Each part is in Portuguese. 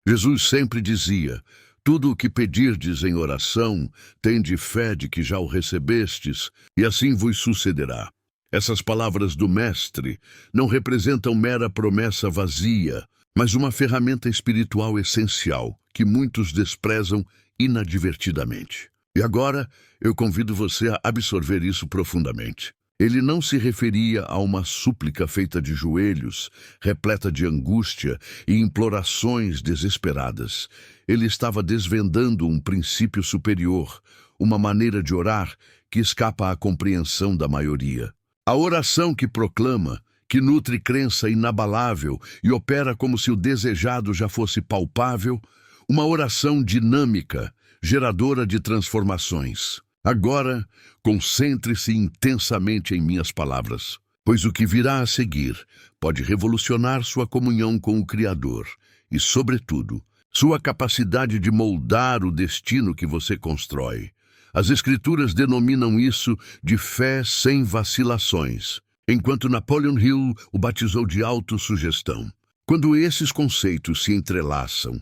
Jesus sempre dizia: tudo o que pedirdes em oração, tende fé de que já o recebestes, e assim vos sucederá. Essas palavras do Mestre não representam mera promessa vazia, mas uma ferramenta espiritual essencial que muitos desprezam inadvertidamente. E agora eu convido você a absorver isso profundamente. Ele não se referia a uma súplica feita de joelhos, repleta de angústia e implorações desesperadas. Ele estava desvendando um princípio superior, uma maneira de orar que escapa à compreensão da maioria. A oração que proclama, que nutre crença inabalável e opera como se o desejado já fosse palpável, uma oração dinâmica, geradora de transformações. Agora, concentre-se intensamente em minhas palavras, pois o que virá a seguir pode revolucionar sua comunhão com o Criador e, sobretudo, sua capacidade de moldar o destino que você constrói. As Escrituras denominam isso de fé sem vacilações, enquanto Napoleon Hill o batizou de autossugestão. Quando esses conceitos se entrelaçam,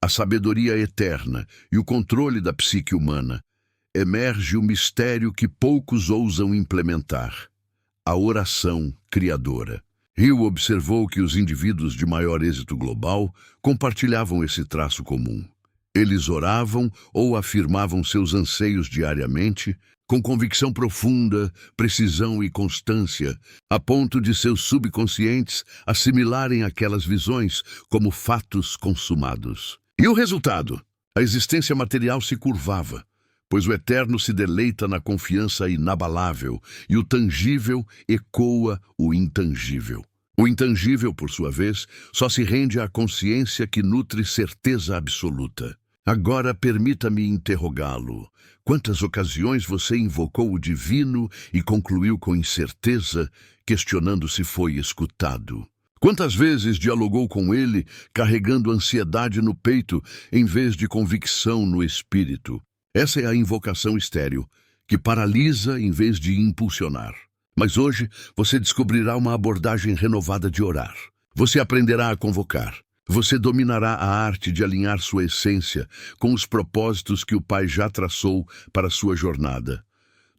a sabedoria eterna e o controle da psique humana, emerge o mistério que poucos ousam implementar: a oração criadora. Hill observou que os indivíduos de maior êxito global compartilhavam esse traço comum. Eles oravam ou afirmavam seus anseios diariamente, com convicção profunda, precisão e constância, a ponto de seus subconscientes assimilarem aquelas visões como fatos consumados. E o resultado? A existência material se curvava, pois o eterno se deleita na confiança inabalável e o tangível ecoa o intangível. O intangível, por sua vez, só se rende à consciência que nutre certeza absoluta. Agora permita-me interrogá-lo. Quantas ocasiões você invocou o divino e concluiu com incerteza, questionando se foi escutado? Quantas vezes dialogou com ele, carregando ansiedade no peito, em vez de convicção no espírito? Essa é a invocação estéril, que paralisa em vez de impulsionar. Mas hoje você descobrirá uma abordagem renovada de orar. Você aprenderá a convocar. Você dominará a arte de alinhar sua essência com os propósitos que o Pai já traçou para sua jornada.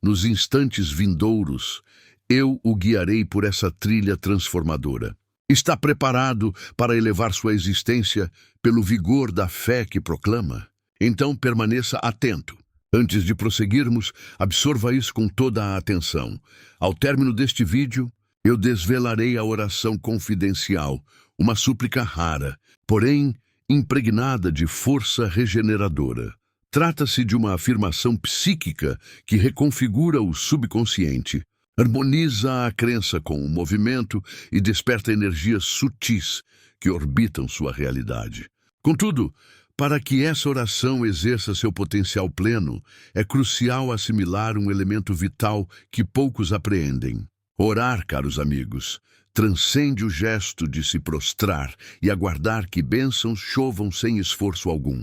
Nos instantes vindouros, eu o guiarei por essa trilha transformadora. Está preparado para elevar sua existência pelo vigor da fé que proclama? Então permaneça atento. Antes de prosseguirmos, absorva isso com toda a atenção. Ao término deste vídeo, eu desvelarei a oração confidencial, uma súplica rara, porém impregnada de força regeneradora. Trata-se de uma afirmação psíquica que reconfigura o subconsciente, harmoniza a crença com o movimento e desperta energias sutis que orbitam sua realidade. Contudo, para que essa oração exerça seu potencial pleno, é crucial assimilar um elemento vital que poucos apreendem. Orar, caros amigos, transcende o gesto de se prostrar e aguardar que bênçãos chovam sem esforço algum.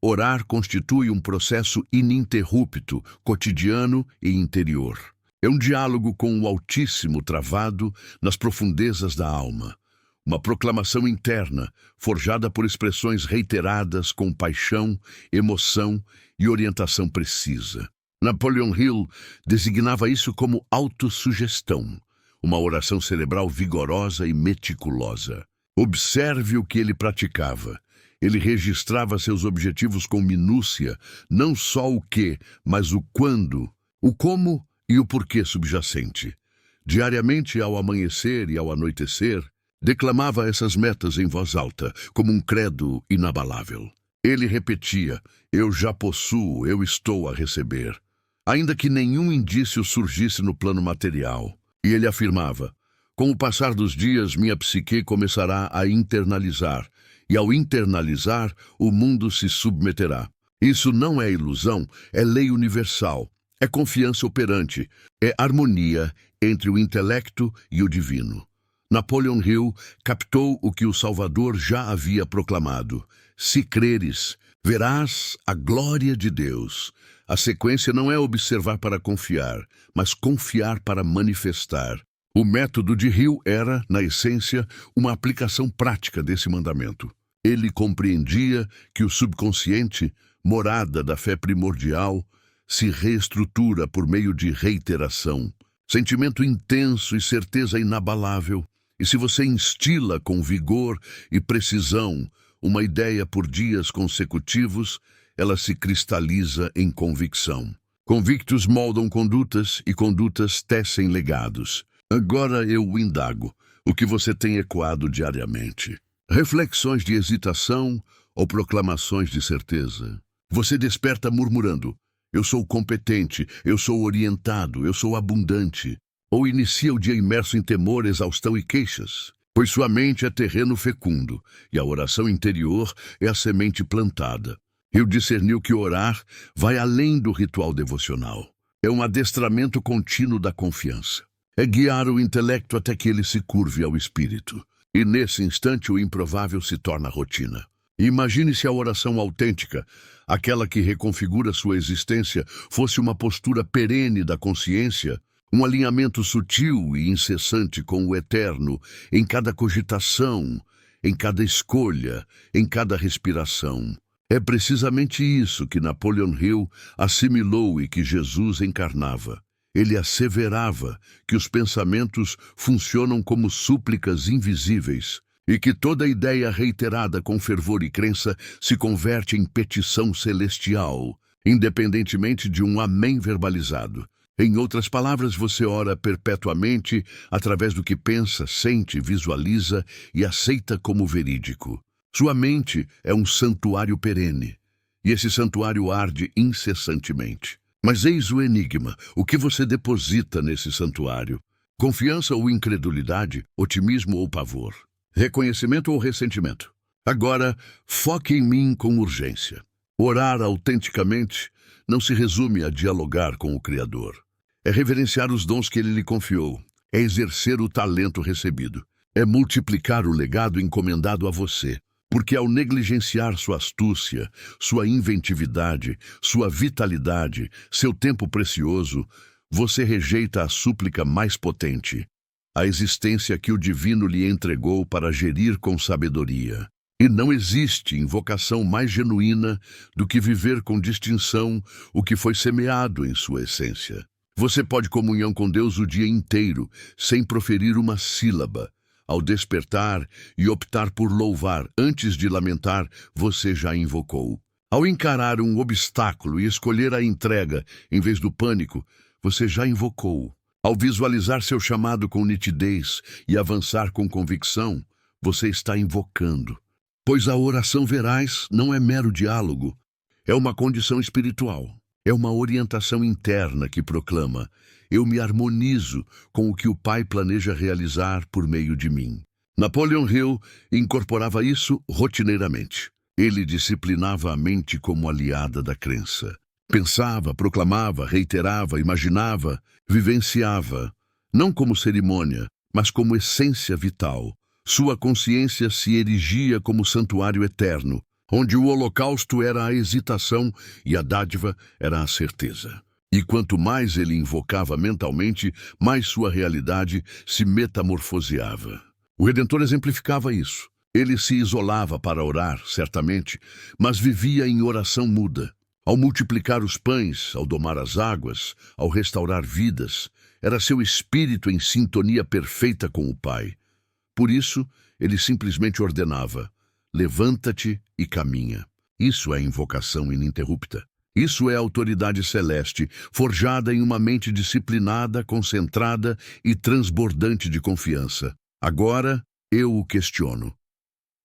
Orar constitui um processo ininterrupto, cotidiano e interior. É um diálogo com o Altíssimo travado nas profundezas da alma. Uma proclamação interna, forjada por expressões reiteradas com paixão, emoção e orientação precisa. Napoleon Hill designava isso como autossugestão, uma oração cerebral vigorosa e meticulosa. Observe o que ele praticava. Ele registrava seus objetivos com minúcia, não só o que, mas o quando, o como e o porquê subjacente. Diariamente, ao amanhecer e ao anoitecer, declamava essas metas em voz alta, como um credo inabalável. Ele repetia: eu já possuo, eu estou a receber. Ainda que nenhum indício surgisse no plano material. E ele afirmava: com o passar dos dias, minha psique começará a internalizar, e ao internalizar, o mundo se submeterá. Isso não é ilusão, é lei universal, é confiança operante, é harmonia entre o intelecto e o divino. Napoleon Hill captou o que o Salvador já havia proclamado: se creres, verás a glória de Deus. A sequência não é observar para confiar, mas confiar para manifestar. O método de Hill era, na essência, uma aplicação prática desse mandamento. Ele compreendia que o subconsciente, morada da fé primordial, se reestrutura por meio de reiteração, sentimento intenso e certeza inabalável. E se você instila com vigor e precisão uma ideia por dias consecutivos, ela se cristaliza em convicção. Convictos moldam condutas e condutas tecem legados. Agora eu o indago, o que você tem ecoado diariamente? Reflexões de hesitação ou proclamações de certeza? Você desperta murmurando: eu sou competente, eu sou orientado, eu sou abundante. Ou inicia o dia imerso em temor, exaustão e queixas? Pois sua mente é terreno fecundo, e a oração interior é a semente plantada. Eu discerniu que orar vai além do ritual devocional. É um adestramento contínuo da confiança. É guiar o intelecto até que ele se curve ao espírito. E nesse instante o improvável se torna rotina. Imagine se a oração autêntica, aquela que reconfigura sua existência, fosse uma postura perene da consciência, um alinhamento sutil e incessante com o eterno em cada cogitação, em cada escolha, em cada respiração. É precisamente isso que Napoleon Hill assimilou e que Jesus encarnava. Ele asseverava que os pensamentos funcionam como súplicas invisíveis e que toda ideia reiterada com fervor e crença se converte em petição celestial, independentemente de um amém verbalizado. Em outras palavras, você ora perpetuamente através do que pensa, sente, visualiza e aceita como verídico. Sua mente é um santuário perene, e esse santuário arde incessantemente. Mas eis o enigma: o que você deposita nesse santuário? Confiança ou incredulidade? Otimismo ou pavor? Reconhecimento ou ressentimento? Agora, foque em mim com urgência. Orar autenticamente não se resume a dialogar com o Criador. É reverenciar os dons que Ele lhe confiou. É exercer o talento recebido. É multiplicar o legado encomendado a você. Porque ao negligenciar sua astúcia, sua inventividade, sua vitalidade, seu tempo precioso, você rejeita a súplica mais potente, a existência que o divino lhe entregou para gerir com sabedoria. E não existe invocação mais genuína do que viver com distinção o que foi semeado em sua essência. Você pode comunhão com Deus o dia inteiro, sem proferir uma sílaba. Ao despertar e optar por louvar antes de lamentar, você já invocou. Ao encarar um obstáculo e escolher a entrega em vez do pânico, você já invocou. Ao visualizar seu chamado com nitidez e avançar com convicção, você está invocando. Pois a oração veraz não é mero diálogo, é uma condição espiritual. É uma orientação interna que proclama: eu me harmonizo com o que o Pai planeja realizar por meio de mim. Napoleon Hill incorporava isso rotineiramente. Ele disciplinava a mente como aliada da crença. Pensava, proclamava, reiterava, imaginava, vivenciava, não como cerimônia, mas como essência vital. Sua consciência se erigia como santuário eterno, onde o holocausto era a hesitação e a dádiva era a certeza. E quanto mais ele invocava mentalmente, mais sua realidade se metamorfoseava. O Redentor exemplificava isso. Ele se isolava para orar, certamente, mas vivia em oração muda. Ao multiplicar os pães, ao domar as águas, ao restaurar vidas, era seu espírito em sintonia perfeita com o Pai. Por isso, ele simplesmente ordenava: levanta-te e caminha. Isso é invocação ininterrupta. Isso é autoridade celeste, forjada em uma mente disciplinada, concentrada e transbordante de confiança. Agora, eu o questiono.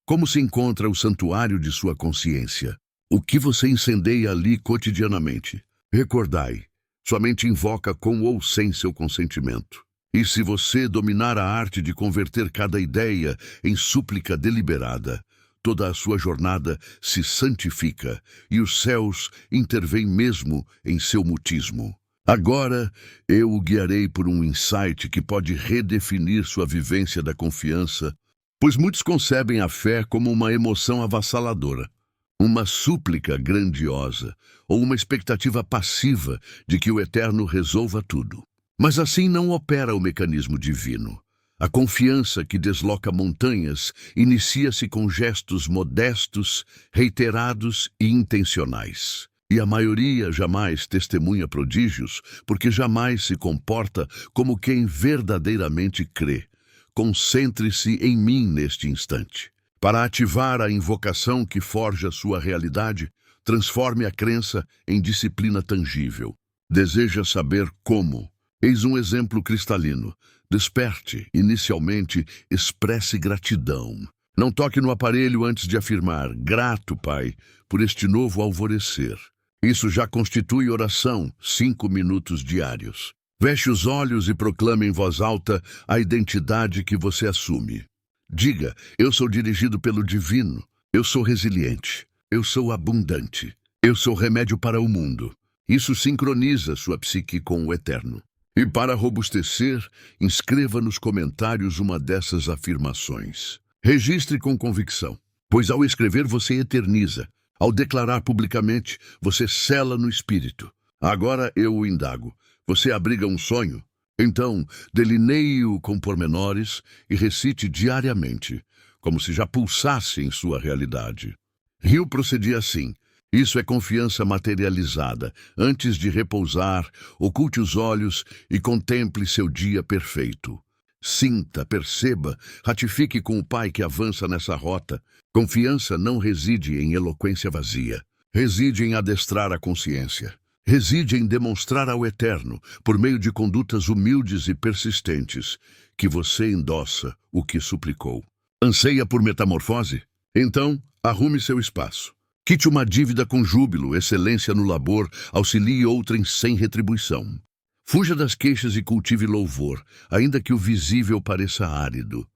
Como se encontra o santuário de sua consciência? O que você incendeia ali cotidianamente? Recordai, sua mente invoca com ou sem seu consentimento. E se você dominar a arte de converter cada ideia em súplica deliberada, toda a sua jornada se santifica e os céus intervêm mesmo em seu mutismo. Agora, eu o guiarei por um insight que pode redefinir sua vivência da confiança, pois muitos concebem a fé como uma emoção avassaladora, uma súplica grandiosa ou uma expectativa passiva de que o Eterno resolva tudo. Mas assim não opera o mecanismo divino. A confiança que desloca montanhas inicia-se com gestos modestos, reiterados e intencionais. E a maioria jamais testemunha prodígios, porque jamais se comporta como quem verdadeiramente crê. Concentre-se em mim neste instante. Para ativar a invocação que forja sua realidade, transforme a crença em disciplina tangível. Deseja saber como? Eis um exemplo cristalino. Desperte, inicialmente, expresse gratidão. Não toque no aparelho antes de afirmar: grato, Pai, por este novo alvorecer. Isso já constitui oração, 5 minutos diários. Feche os olhos e proclame em voz alta a identidade que você assume. Diga: eu sou dirigido pelo divino, eu sou resiliente, eu sou abundante, eu sou remédio para o mundo. Isso sincroniza sua psique com o eterno. E para robustecer, inscreva nos comentários uma dessas afirmações. Registre com convicção, pois ao escrever você eterniza. Ao declarar publicamente, você sela no espírito. Agora eu o indago. Você abriga um sonho? Então, delineie-o com pormenores e recite diariamente, como se já pulsasse em sua realidade. Hill procedia assim. Isso é confiança materializada. Antes de repousar, oculte os olhos e contemple seu dia perfeito. Sinta, perceba, ratifique com o Pai que avança nessa rota. Confiança não reside em eloquência vazia. Reside em adestrar a consciência. Reside em demonstrar ao Eterno, por meio de condutas humildes e persistentes, que você endossa o que suplicou. Anseia por metamorfose? Então, arrume seu espaço. Quite uma dívida com júbilo, excelência no labor, auxilie outrem sem retribuição. Fuja das queixas e cultive louvor, ainda que o visível pareça árido.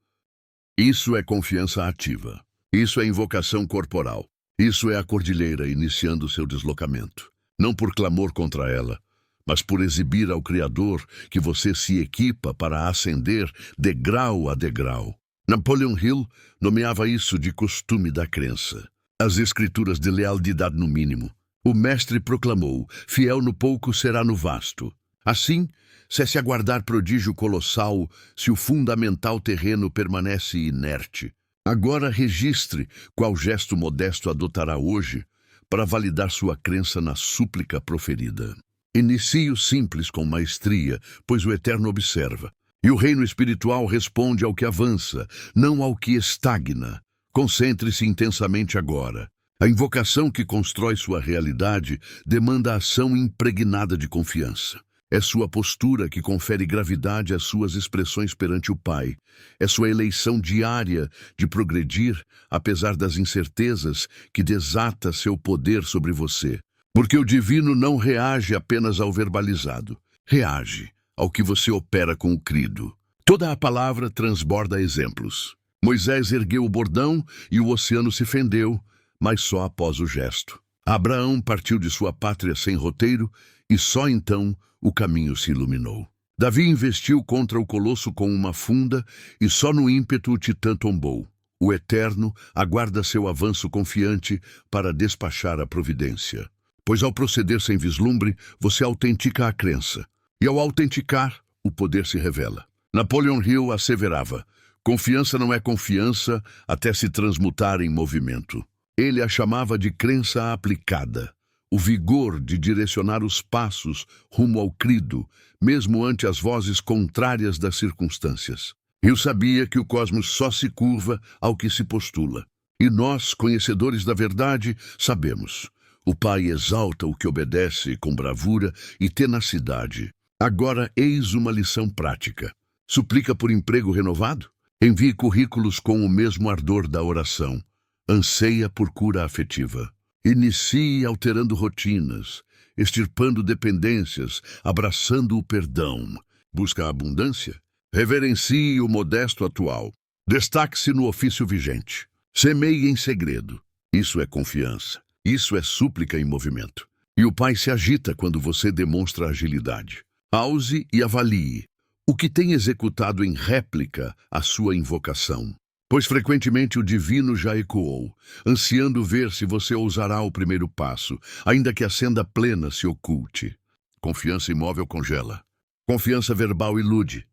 Isso é confiança ativa. Isso é invocação corporal. Isso é a cordilheira iniciando seu deslocamento. Não por clamor contra ela, mas por exibir ao Criador que você se equipa para ascender degrau a degrau. Napoleon Hill nomeava isso de costume da crença. As escrituras de lealdade no mínimo. O mestre proclamou: fiel no pouco será no vasto. Assim, cesse aguardar prodígio colossal se o fundamental terreno permanece inerte. Agora registre qual gesto modesto adotará hoje para validar sua crença na súplica proferida. Inicie o simples com maestria, pois o Eterno observa. E o reino espiritual responde ao que avança, não ao que estagna. Concentre-se intensamente agora. A invocação que constrói sua realidade demanda ação impregnada de confiança. É sua postura que confere gravidade às suas expressões perante o Pai. É sua eleição diária de progredir, apesar das incertezas, que desata seu poder sobre você. Porque o divino não reage apenas ao verbalizado. Reage ao que você opera com o crido. Toda a palavra transborda exemplos. Moisés ergueu o bordão e o oceano se fendeu, mas só após o gesto. Abraão partiu de sua pátria sem roteiro e só então o caminho se iluminou. Davi investiu contra o colosso com uma funda e só no ímpeto o titã tombou. O Eterno aguarda seu avanço confiante para despachar a providência. Pois ao proceder sem vislumbre, você autentica a crença. E ao autenticar, o poder se revela. Napoleon Hill asseverava: confiança não é confiança até se transmutar em movimento. Ele a chamava de crença aplicada. O vigor de direcionar os passos rumo ao crido, mesmo ante as vozes contrárias das circunstâncias. Eu sabia que o cosmos só se curva ao que se postula. E nós, conhecedores da verdade, sabemos. O Pai exalta o que obedece com bravura e tenacidade. Agora eis uma lição prática. Suplica por emprego renovado? Envie currículos com o mesmo ardor da oração. Anseia por cura afetiva. Inicie alterando rotinas, extirpando dependências, abraçando o perdão. Busca a abundância? Reverencie o modesto atual. Destaque-se no ofício vigente. Semeie em segredo. Isso é confiança. Isso é súplica em movimento. E o Pai se agita quando você demonstra agilidade. Pause e avalie o que tem executado em réplica a sua invocação. Pois frequentemente o divino já ecoou, ansiando ver se você ousará o primeiro passo, ainda que a senda plena se oculte. Confiança imóvel congela. Confiança verbal ilude.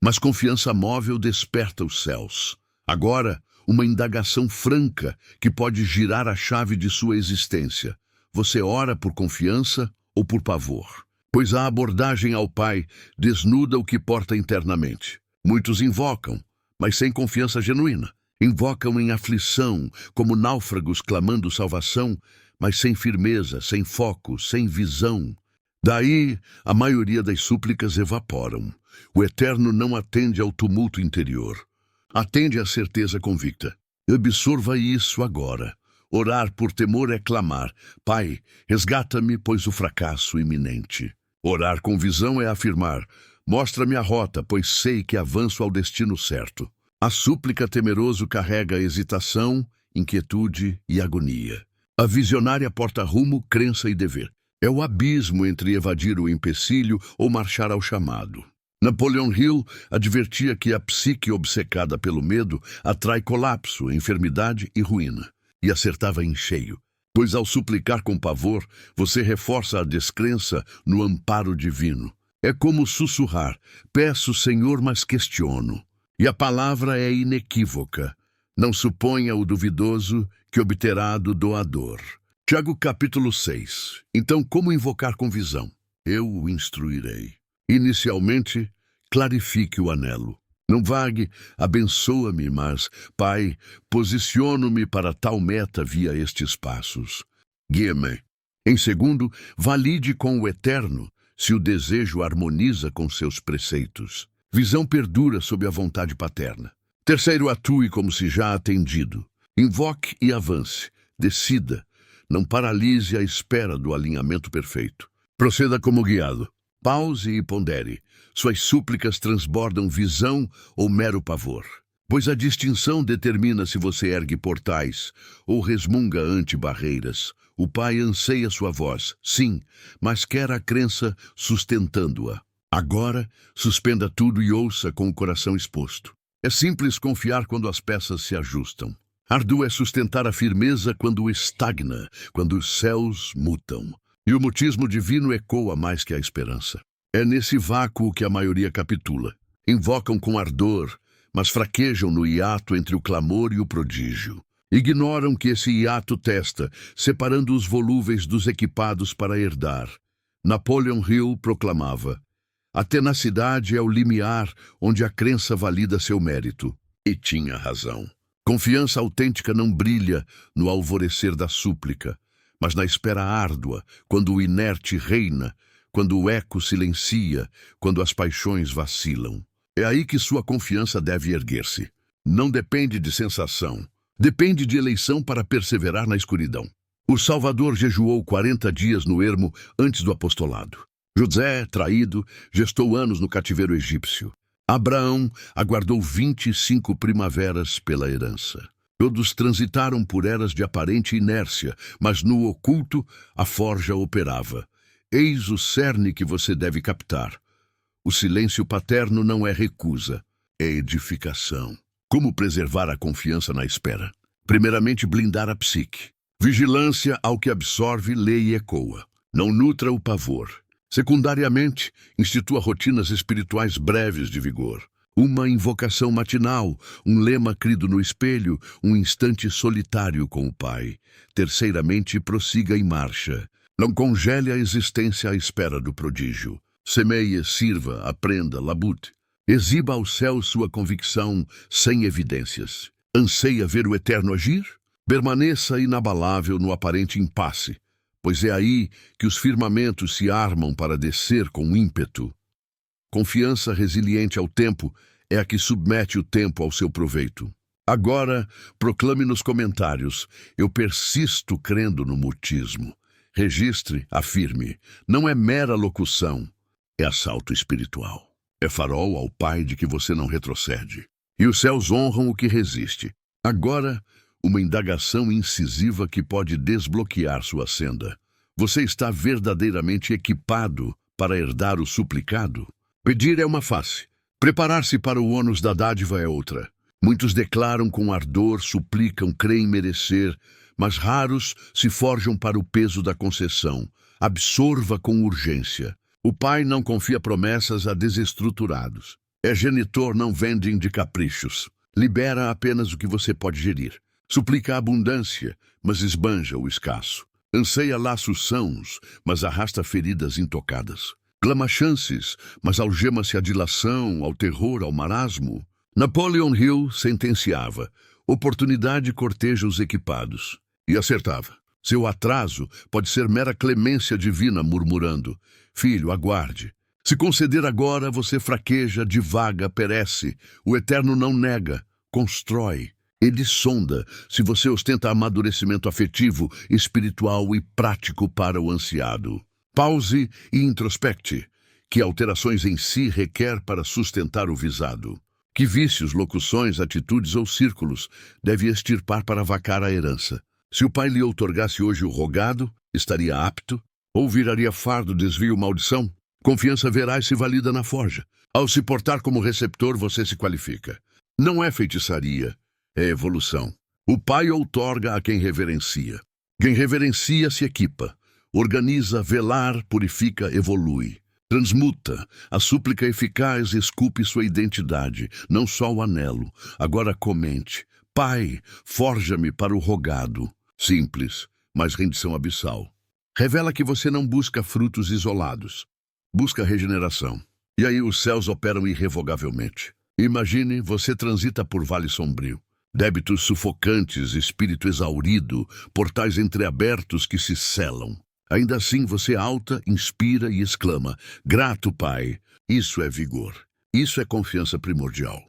Mas confiança móvel desperta os céus. Agora, uma indagação franca que pode girar a chave de sua existência. Você ora por confiança ou por pavor? Pois a abordagem ao Pai desnuda o que porta internamente. Muitos invocam, mas sem confiança genuína. Invocam em aflição, como náufragos clamando salvação, mas sem firmeza, sem foco, sem visão. Daí, a maioria das súplicas evaporam. O Eterno não atende ao tumulto interior. Atende à certeza convicta. Absorva isso agora. Orar por temor é clamar: Pai, resgata-me, pois o fracasso iminente. Orar com visão é afirmar: mostra-me a rota, pois sei que avanço ao destino certo. A súplica temeroso carrega hesitação, inquietude e agonia. A visionária porta rumo, crença e dever. É o abismo entre evadir o empecilho ou marchar ao chamado. Napoleon Hill advertia que a psique obcecada pelo medo atrai colapso, enfermidade e ruína. E acertava em cheio. Pois ao suplicar com pavor, você reforça a descrença no amparo divino. É como sussurrar: peço, Senhor, mas questiono. E a palavra é inequívoca: não suponha o duvidoso que obterá do doador. Tiago capítulo 6. Então, como invocar com visão? Eu o instruirei. Inicialmente, clarifique o anelo. Não vague: abençoa-me, mas, Pai, posiciono-me para tal meta via estes passos. Guia-me. Em segundo, valide com o Eterno se o desejo harmoniza com seus preceitos. Visão perdura sob a vontade paterna. Terceiro, atue como se já atendido. Invoque e avance. Decida. Não paralise a espera do alinhamento perfeito. Proceda como guiado. Pause e pondere. Suas súplicas transbordam visão ou mero pavor. Pois a distinção determina se você ergue portais ou resmunga ante barreiras. O Pai anseia sua voz, sim, mas quer a crença sustentando-a. Agora, suspenda tudo e ouça com o coração exposto. É simples confiar quando as peças se ajustam. Árduo é sustentar a firmeza quando estagna, quando os céus mutam. E o mutismo divino ecoa mais que a esperança. É nesse vácuo que a maioria capitula. Invocam com ardor, mas fraquejam no hiato entre o clamor e o prodígio. Ignoram que esse hiato testa, separando os volúveis dos equipados para herdar. Napoleon Hill proclamava: a tenacidade é o limiar onde a crença valida seu mérito. E tinha razão. Confiança autêntica não brilha no alvorecer da súplica, mas na espera árdua, quando o inerte reina, quando o eco silencia, quando as paixões vacilam. É aí que sua confiança deve erguer-se. Não depende de sensação. Depende de eleição para perseverar na escuridão. O Salvador jejuou 40 dias no ermo antes do apostolado. José, traído, gestou anos no cativeiro egípcio. Abraão aguardou 25 primaveras pela herança. Todos transitaram por eras de aparente inércia, mas no oculto a forja operava. Eis o cerne que você deve captar. O silêncio paterno não é recusa, é edificação. Como preservar a confiança na espera? Primeiramente, blindar a psique. Vigilância ao que absorve, lê e ecoa. Não nutra o pavor. Secundariamente, institua rotinas espirituais breves de vigor. Uma invocação matinal, um lema crido no espelho, um instante solitário com o Pai. Terceiramente, prossiga em marcha. Não congele a existência à espera do prodígio. Semeie, sirva, aprenda, labute. Exiba ao céu sua convicção sem evidências. Anseia ver o Eterno agir? Permaneça inabalável no aparente impasse, pois é aí que os firmamentos se armam para descer com ímpeto. Confiança resiliente ao tempo é a que submete o tempo ao seu proveito. Agora, proclame nos comentários: eu persisto crendo no mutismo. Registre, afirme. Não é mera locução, é assalto espiritual. É farol ao Pai de que você não retrocede. E os céus honram o que resiste. Agora, uma indagação incisiva que pode desbloquear sua senda. Você está verdadeiramente equipado para herdar o suplicado? Pedir é uma face. Preparar-se para o ônus da dádiva é outra. Muitos declaram com ardor, suplicam, creem merecer, mas raros se forjam para o peso da concessão. Absorva com urgência. O Pai não confia promessas a desestruturados. É genitor, não vending de caprichos. Libera apenas o que você pode gerir. Suplica a abundância, mas esbanja o escasso. Anseia laços sãos, mas arrasta feridas intocadas. Clama chances, mas algema-se à dilação, ao terror, ao marasmo. Napoleon Hill sentenciava: oportunidade corteja os equipados. E acertava. Seu atraso pode ser mera clemência divina murmurando: filho, aguarde. Se conceder agora, você fraqueja, divaga, perece. O Eterno não nega, constrói. Ele sonda se você ostenta amadurecimento afetivo, espiritual e prático para o ansiado. Pause e introspecte. Que alterações em si requer para sustentar o visado? Que vícios, locuções, atitudes ou círculos deve extirpar para vacar a herança? Se o pai lhe outorgasse hoje o rogado, estaria apto? Ou viraria fardo, desvio, maldição? Confiança veraz se valida na forja. Ao se portar como receptor, você se qualifica. Não é feitiçaria, é evolução. O pai outorga a quem reverencia. Quem reverencia se equipa. Organiza, velar, purifica, evolui. Transmuta. A súplica eficaz esculpe sua identidade, não só o anelo. Agora comente: Pai, forja-me para o rogado. Simples, mas rendição abissal. Revela que você não busca frutos isolados. Busca regeneração. E aí os céus operam irrevogavelmente. Imagine, você transita por vale sombrio. Débitos sufocantes, espírito exaurido, portais entreabertos que se selam. Ainda assim você alta, inspira e exclama: grato, Pai. Isso é vigor. Isso é confiança primordial.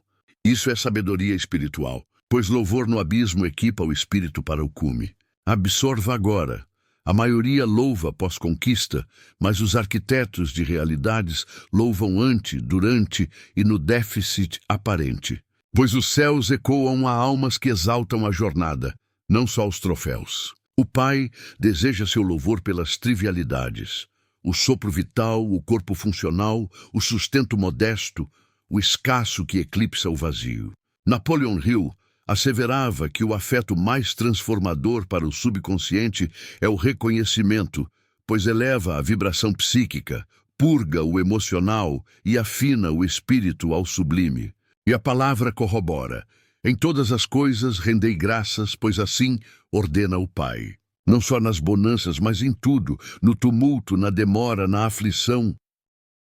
Isso é sabedoria espiritual, pois louvor no abismo equipa o espírito para o cume. Absorva agora. A maioria louva pós-conquista, mas os arquitetos de realidades louvam ante, durante e no déficit aparente. Pois os céus ecoam a almas que exaltam a jornada, não só os troféus. O Pai deseja seu louvor pelas trivialidades. O sopro vital, o corpo funcional, o sustento modesto, o escasso que eclipsa o vazio. Napoleon Hill asseverava que o afeto mais transformador para o subconsciente é o reconhecimento, pois eleva a vibração psíquica, purga o emocional e afina o espírito ao sublime. E a palavra corrobora: em todas as coisas rendei graças, pois assim ordena o Pai. Não só nas bonanças, mas em tudo, no tumulto, na demora, na aflição.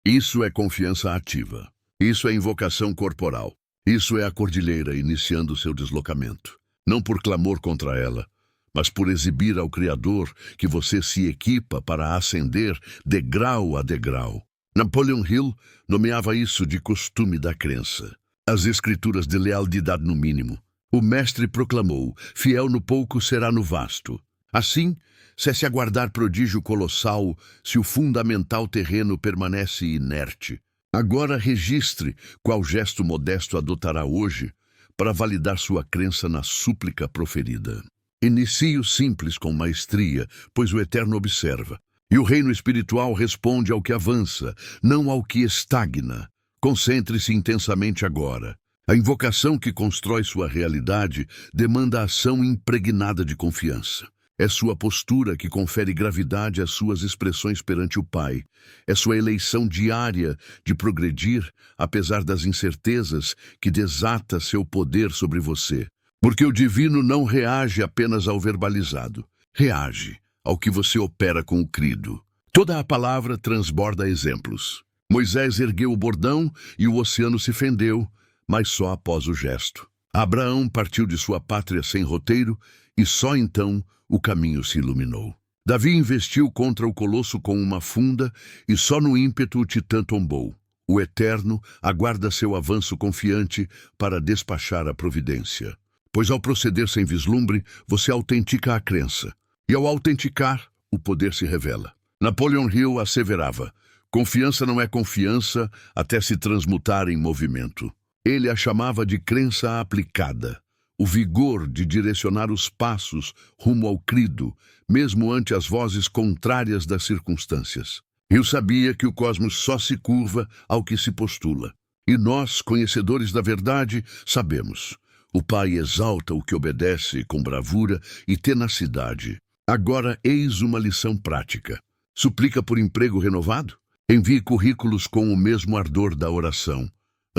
Isso é confiança ativa. Isso é invocação corporal. Isso é a cordilheira iniciando seu deslocamento. Não por clamor contra ela, mas por exibir ao Criador que você se equipa para ascender degrau a degrau. Napoleon Hill nomeava isso de costume da crença. As escrituras de lealdade no mínimo. O mestre proclamou: fiel no pouco será no vasto. Assim, cesse aguardar prodígio colossal se o fundamental terreno permanece inerte. Agora registre qual gesto modesto adotará hoje para validar sua crença na súplica proferida. Inicie o simples com maestria, pois o Eterno observa. E o reino espiritual responde ao que avança, não ao que estagna. Concentre-se intensamente agora. A invocação que constrói sua realidade demanda ação impregnada de confiança. É sua postura que confere gravidade às suas expressões perante o Pai. É sua eleição diária de progredir, apesar das incertezas, que desata seu poder sobre você. Porque o divino não reage apenas ao verbalizado. Reage ao que você opera com o crido. Toda a palavra transborda exemplos. Moisés ergueu o bordão e o oceano se fendeu, mas só após o gesto. Abraão partiu de sua pátria sem roteiro e só então o caminho se iluminou. Davi investiu contra o colosso com uma funda e só no ímpeto o titã tombou. O Eterno aguarda seu avanço confiante para despachar a providência. Pois ao proceder sem vislumbre, você autentica a crença. E ao autenticar, o poder se revela. Napoleon Hill asseverava: confiança não é confiança até se transmutar em movimento. Ele a chamava de crença aplicada. O vigor de direcionar os passos rumo ao crido, mesmo ante as vozes contrárias das circunstâncias. Eu sabia que o cosmos só se curva ao que se postula. E nós, conhecedores da verdade, sabemos. O Pai exalta o que obedece com bravura e tenacidade. Agora eis uma lição prática. Suplica por emprego renovado? Envie currículos com o mesmo ardor da oração.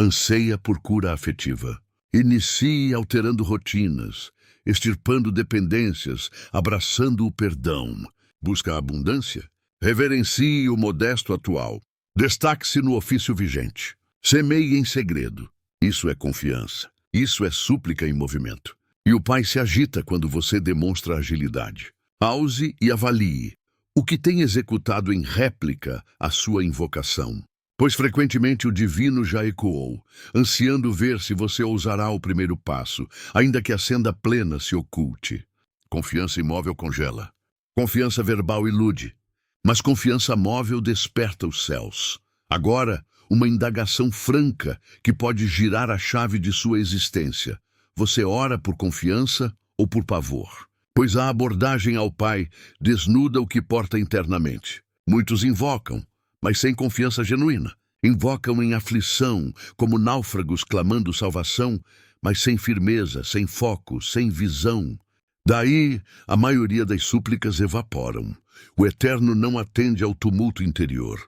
Anseia por cura afetiva. Inicie alterando rotinas, extirpando dependências, abraçando o perdão. Busca a abundância? Reverencie o modesto atual. Destaque-se no ofício vigente. Semeie em segredo. Isso é confiança. Isso é súplica em movimento. E o Pai se agita quando você demonstra agilidade. Pause e avalie o que tem executado em réplica a sua invocação. Pois frequentemente o divino já ecoou, ansiando ver se você ousará o primeiro passo, ainda que a senda plena se oculte. Confiança imóvel congela. Confiança verbal ilude. Mas confiança móvel desperta os céus. Agora, uma indagação franca que pode girar a chave de sua existência. Você ora por confiança ou por pavor? Pois a abordagem ao Pai desnuda o que porta internamente. Muitos invocam, mas sem confiança genuína. Invocam em aflição, como náufragos clamando salvação, mas sem firmeza, sem foco, sem visão. Daí, a maioria das súplicas evaporam. O Eterno não atende ao tumulto interior.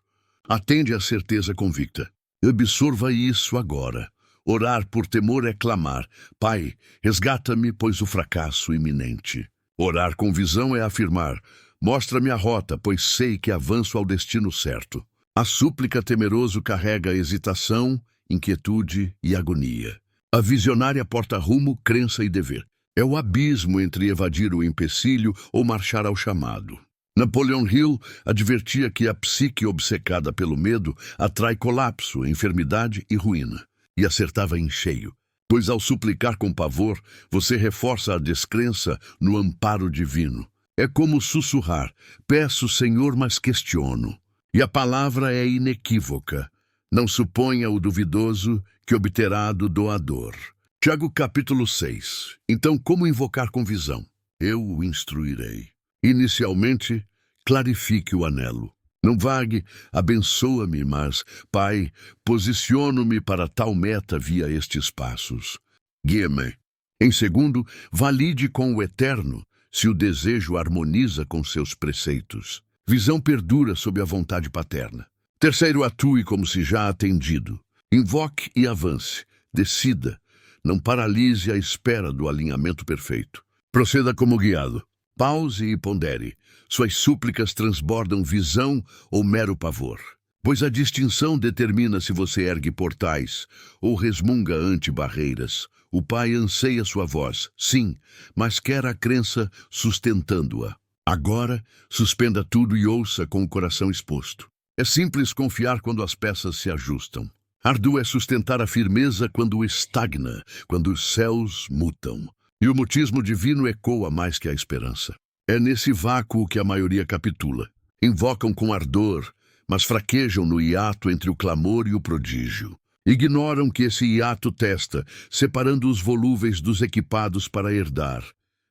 Atende à certeza convicta. Absorva isso agora. Orar por temor é clamar: Pai, resgata-me, pois o fracasso iminente. Orar com visão é afirmar: mostra-me a rota, pois sei que avanço ao destino certo. A súplica temeroso carrega hesitação, inquietude e agonia. A visionária porta rumo, crença e dever. É o abismo entre evadir o empecilho ou marchar ao chamado. Napoleon Hill advertia que a psique obcecada pelo medo atrai colapso, enfermidade e ruína. E acertava em cheio, pois ao suplicar com pavor, você reforça a descrença no amparo divino. É como sussurrar: peço, Senhor, mas questiono. E a palavra é inequívoca: não suponha o duvidoso que obterá do doador. Tiago capítulo 6. Então, como invocar com visão? Eu o instruirei. Inicialmente, clarifique o anelo. Não vague: abençoa-me, mas, Pai, posiciono-me para tal meta via estes passos. Guia-me. Em segundo, valide com o Eterno se o desejo harmoniza com seus preceitos. Visão perdura sob a vontade paterna. Terceiro, atue como se já atendido. Invoque e avance. Decida. Não paralise a espera do alinhamento perfeito. Proceda como guiado. Pause e pondere. Suas súplicas transbordam visão ou mero pavor. Pois a distinção determina se você ergue portais ou resmunga ante barreiras. O Pai anseia sua voz, sim, mas quer a crença sustentando-a. Agora, suspenda tudo e ouça com o coração exposto. É simples confiar quando as peças se ajustam. Árduo é sustentar a firmeza quando estagna, quando os céus mutam. E o mutismo divino ecoa mais que a esperança. É nesse vácuo que a maioria capitula. Invocam com ardor, mas fraquejam no hiato entre o clamor e o prodígio. Ignoram que esse hiato testa, separando os volúveis dos equipados para herdar.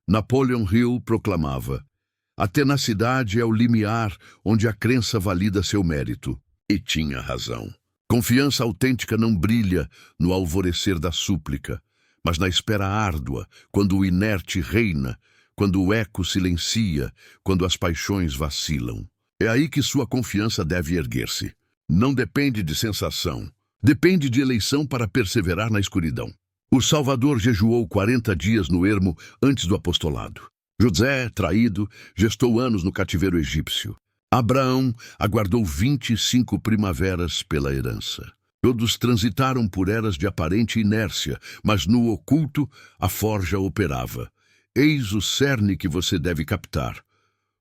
Napoleon Hill proclamava: a tenacidade é o limiar onde a crença valida seu mérito. E tinha razão. Confiança autêntica não brilha no alvorecer da súplica, mas na espera árdua, quando o inerte reina, quando o eco silencia, quando as paixões vacilam. É aí que sua confiança deve erguer-se. Não depende de sensação, depende de eleição para perseverar na escuridão. O Salvador jejuou 40 dias no ermo antes do apostolado. José, traído, gestou anos no cativeiro egípcio. Abraão aguardou 25 primaveras pela herança. Todos transitaram por eras de aparente inércia, mas no oculto a forja operava. Eis o cerne que você deve captar.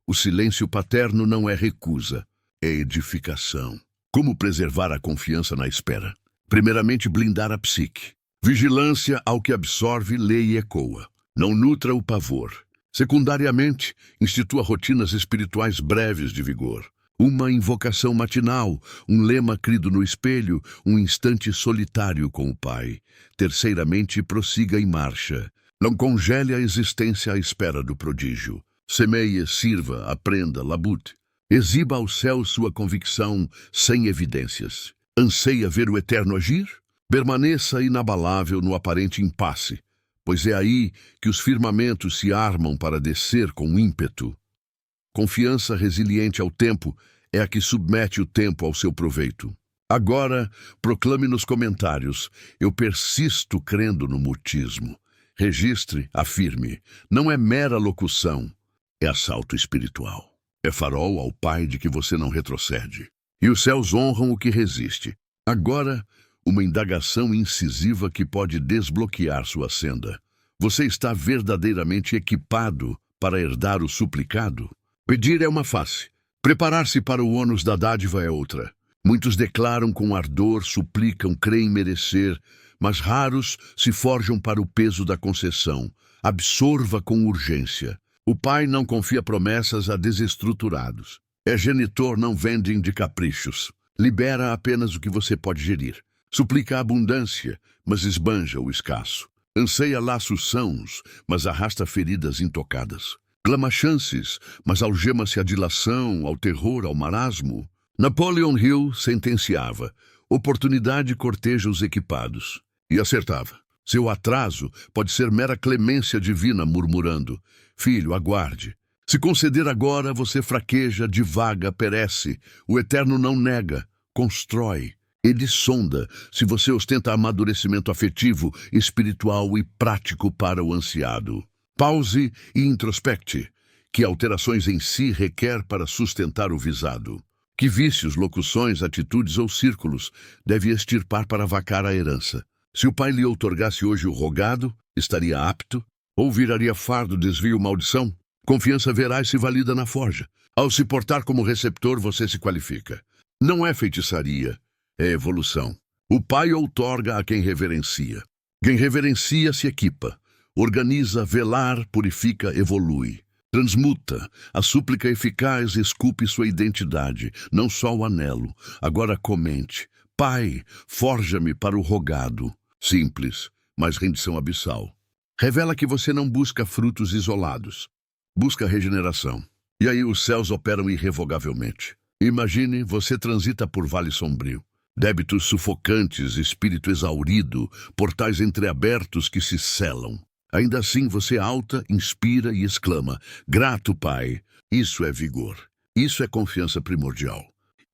O silêncio paterno não é recusa, é edificação. Como preservar a confiança na espera? Primeiramente, blindar a psique. Vigilância ao que absorve, lê e ecoa. Não nutra o pavor. Secundariamente, institua rotinas espirituais breves de vigor. Uma invocação matinal, um lema crido no espelho, um instante solitário com o Pai. Terceiramente, prossiga em marcha. Não congele a existência à espera do prodígio. Semeie, sirva, aprenda, labute. Exiba ao céu sua convicção sem evidências. Anseia ver o Eterno agir? Permaneça inabalável no aparente impasse, pois é aí que os firmamentos se armam para descer com ímpeto. Confiança resiliente ao tempo é a que submete o tempo ao seu proveito. Agora, proclame nos comentários: eu persisto crendo no mutismo. Registre, afirme. Não é mera locução, é assalto espiritual. É farol ao Pai de que você não retrocede. E os céus honram o que resiste. Agora, uma indagação incisiva que pode desbloquear sua senda. Você está verdadeiramente equipado para herdar o suplicado? Pedir é uma face. Preparar-se para o ônus da dádiva é outra. Muitos declaram com ardor, suplicam, creem merecer, mas raros se forjam para o peso da concessão. Absorva com urgência. O Pai não confia promessas a desestruturados. É genitor, não vendem de caprichos. Libera apenas o que você pode gerir. Suplica a abundância, mas esbanja o escasso. Anseia laços sãos, mas arrasta feridas intocadas. Clama chances, mas algema-se à dilação, ao terror, ao marasmo. Napoleon Hill sentenciava: oportunidade corteja os equipados. E acertava. Seu atraso pode ser mera clemência divina murmurando: filho, aguarde. Se conceder agora, você fraqueja, divaga, perece. O Eterno não nega, constrói. Ele sonda se você ostenta amadurecimento afetivo, espiritual e prático para o ansiado. Pause e introspecte. Que alterações em si requer para sustentar o visado? Que vícios, locuções, atitudes ou círculos deve extirpar para vacar a herança? Se o Pai lhe outorgasse hoje o rogado, estaria apto? Ou viraria fardo, desvio, maldição? Confiança veraz se valida na forja. Ao se portar como receptor, você se qualifica. Não é feitiçaria, é evolução. O Pai outorga a quem reverencia. Quem reverencia se equipa. Organiza, velar, purifica, evolui. Transmuta. A súplica eficaz esculpe sua identidade, não só o anelo. Agora comente: Pai, forja-me para o rogado. Simples, mas rendição abissal. Revela que você não busca frutos isolados. Busca regeneração. E aí os céus operam irrevogavelmente. Imagine, você transita por vale sombrio. Débitos sufocantes, espírito exaurido, portais entreabertos que se selam. Ainda assim você alta, inspira e exclama: grato, Pai. Isso é vigor. Isso é confiança primordial.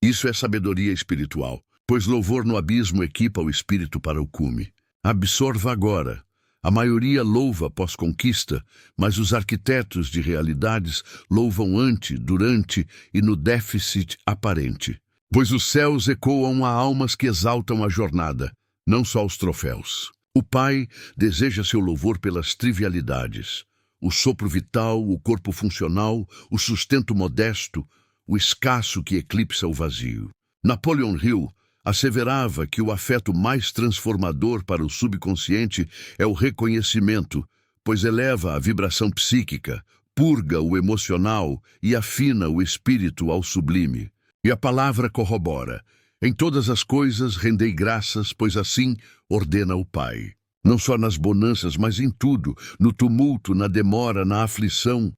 Isso é sabedoria espiritual, pois louvor no abismo equipa o espírito para o cume. Absorva agora. A maioria louva pós-conquista, mas os arquitetos de realidades louvam ante, durante e no déficit aparente. Pois os céus ecoam a almas que exaltam a jornada, não só os troféus. O Pai deseja seu louvor pelas trivialidades. O sopro vital, o corpo funcional, o sustento modesto, o escasso que eclipsa o vazio. Napoleon Hill asseverava que o afeto mais transformador para o subconsciente é o reconhecimento, pois eleva a vibração psíquica, purga o emocional e afina o espírito ao sublime. E a palavra corrobora: em todas as coisas rendei graças, pois assim ordena o Pai. Não só nas bonanças, mas em tudo, no tumulto, na demora, na aflição.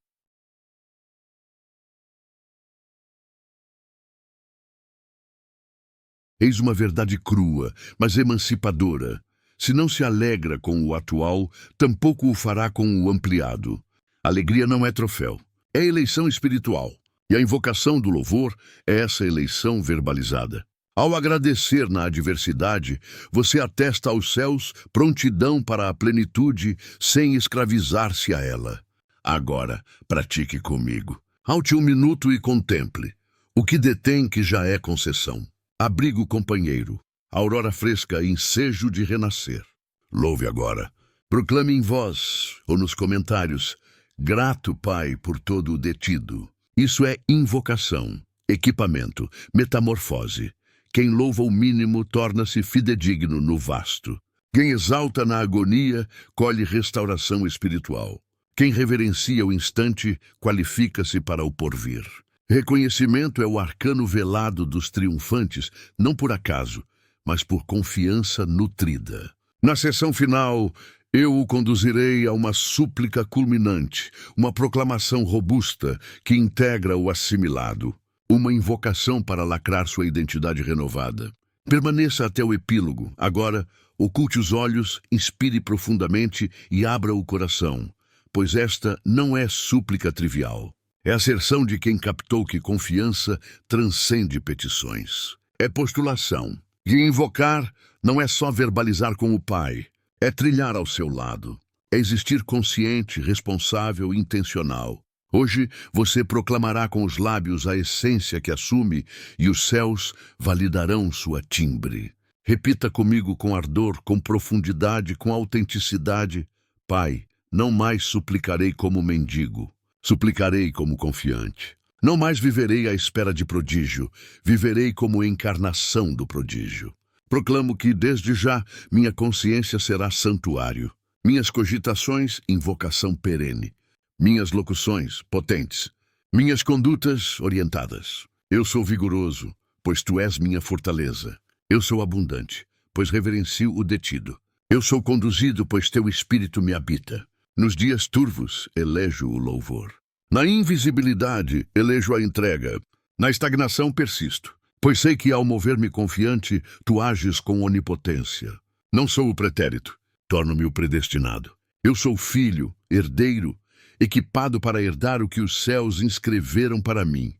Eis uma verdade crua, mas emancipadora. Se não se alegra com o atual, tampouco o fará com o ampliado. Alegria não é troféu, é eleição espiritual. E a invocação do louvor é essa eleição verbalizada. Ao agradecer na adversidade, você atesta aos céus prontidão para a plenitude sem escravizar-se a ela. Agora, pratique comigo. Alte um minuto e contemple. O que detém que já é concessão. Abrigo companheiro, aurora fresca, ensejo de renascer. Louve agora. Proclame em voz ou nos comentários: grato, Pai, por todo o detido. Isso é invocação, equipamento, metamorfose. Quem louva o mínimo torna-se fidedigno no vasto. Quem exalta na agonia colhe restauração espiritual. Quem reverencia o instante qualifica-se para o porvir. Reconhecimento é o arcano velado dos triunfantes, não por acaso, mas por confiança nutrida. Na sessão final, eu o conduzirei a uma súplica culminante, uma proclamação robusta que integra o assimilado, uma invocação para lacrar sua identidade renovada. Permaneça até o epílogo. Agora, oculte os olhos, inspire profundamente e abra o coração, pois esta não é súplica trivial. É asserção de quem captou que confiança transcende petições. É postulação. E invocar não é só verbalizar com o Pai, é trilhar ao seu lado. É existir consciente, responsável e intencional. Hoje você proclamará com os lábios a essência que assume e os céus validarão sua timbre. Repita comigo com ardor, com profundidade, com autenticidade. Pai, não mais suplicarei como mendigo, suplicarei como confiante. Não mais viverei à espera de prodígio, viverei como encarnação do prodígio. Proclamo que, desde já, minha consciência será santuário. Minhas cogitações, invocação perene. Minhas locuções, potentes. Minhas condutas, orientadas. Eu sou vigoroso, pois tu és minha fortaleza. Eu sou abundante, pois reverencio o detido. Eu sou conduzido, pois teu espírito me habita. Nos dias turvos, elejo o louvor. Na invisibilidade, elejo a entrega. Na estagnação, persisto, pois sei que ao mover-me confiante, tu ages com onipotência. Não sou o pretérito, torno-me o predestinado. Eu sou filho, herdeiro, equipado para herdar o que os céus inscreveram para mim.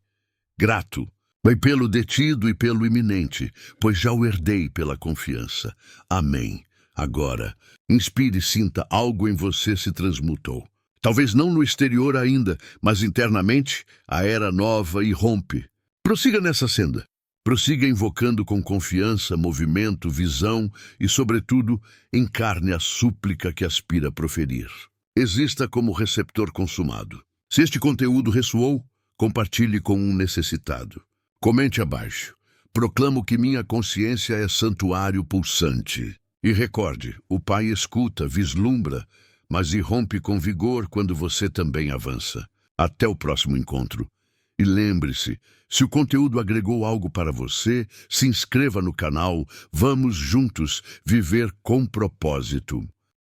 Grato, vai pelo detido e pelo iminente, pois já o herdei pela confiança. Amém. Agora, inspire e sinta algo em você se transmutou. Talvez não no exterior ainda, mas internamente a era nova irrompe. Prossiga nessa senda. Prossiga invocando com confiança, movimento, visão e, sobretudo, encarne a súplica que aspira a proferir. Exista como receptor consumado. Se este conteúdo ressoou, compartilhe com um necessitado. Comente abaixo. Proclamo que minha consciência é santuário pulsante. E recorde, o Pai escuta, vislumbra, mas irrompe com vigor quando você também avança. Até o próximo encontro. E lembre-se, se o conteúdo agregou algo para você, se inscreva no canal. Vamos juntos viver com propósito.